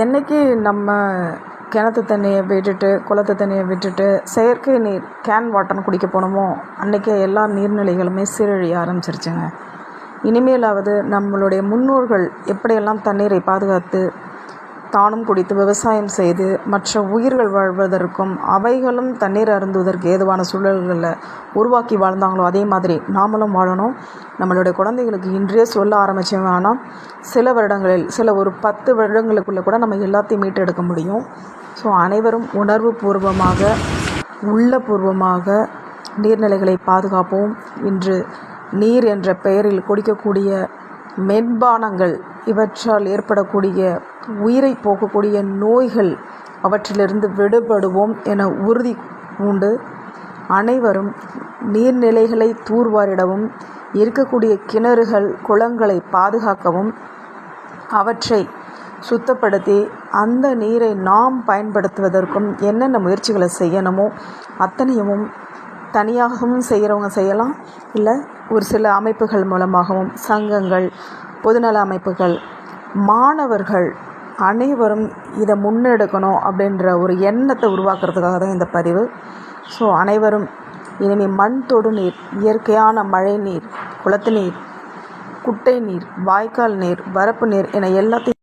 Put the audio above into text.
என்னைக்கு நம்ம கிணத்து தண்ணியை விட்டுட்டு குளத்து தண்ணியை விட்டுட்டு செயற்கை நீர் கேன் வாட்டர்னு குடிக்க போனோமோ அன்றைக்கே எல்லா நீர்நிலைகளுமே சீரழிய ஆரம்பிச்சிருச்சுங்க. இனிமேலாவது நம்மளுடைய முன்னோர்கள் எப்படியெல்லாம் தண்ணீரை பாதுகாத்து தானும் குடித்து விவசாயம் செய்து மற்ற உயிர்கள் வாழ்வதற்கும் அவைகளும் தண்ணீர் அருந்துவதற்கு ஏதுவான சூழல்களை உருவாக்கி வாழ்ந்தாங்களோ அதே மாதிரி நாமளும் வாழணும். நம்மளுடைய குழந்தைகளுக்கு இன்றே சொல்ல ஆரம்பித்தோம்னா சில வருடங்களில் ஒரு 10 வருடங்களுக்குள்ளே கூட நம்ம எல்லாத்தையும் மீட்டெடுக்க முடியும். ஸோ அனைவரும் உணர்வு பூர்வமாக உள்ளபூர்வமாக நீர்நிலைகளை பாதுகாப்போம். இன்று நீர் என்ற பெயரில் குடிக்கக்கூடிய மென்பானங்கள் இவற்றால் ஏற்படக்கூடிய உயிரை போக்கக்கூடிய நோய்கள் அவற்றிலிருந்து விடுபடுவோம் என உறுதி பூண்டு அனைவரும் நீர்நிலைகளை தூர்வாரிடவும் இருக்கக்கூடிய கிணறுகள் குளங்களை பாதுகாக்கவும் அவற்றை சுத்தப்படுத்தி அந்த நீரை நாம் பயன்படுத்துவதற்கும் என்னென்ன முயற்சிகளை செய்யணுமோ அத்தனையும் தனியாகவும் செய்கிறவங்க செய்யலாம், இல்லை ஒரு சில அமைப்புகள் மூலமாகவும் சங்கங்கள், பொதுநல அமைப்புகள், மாணவர்கள் அனைவரும் இதை முன்னெடுக்கணும் அப்படின்ற ஒரு எண்ணத்தை உருவாக்குறதுக்காக தான் இந்த பதிவு. ஸோ அனைவரும் இனிமேல் மண் தொடு நீர், இயற்கையான மழை நீர், குளத்து நீர், குட்டை நீர், வாய்க்கால் நீர், வரப்பு நீர் என எல்லாத்தையும்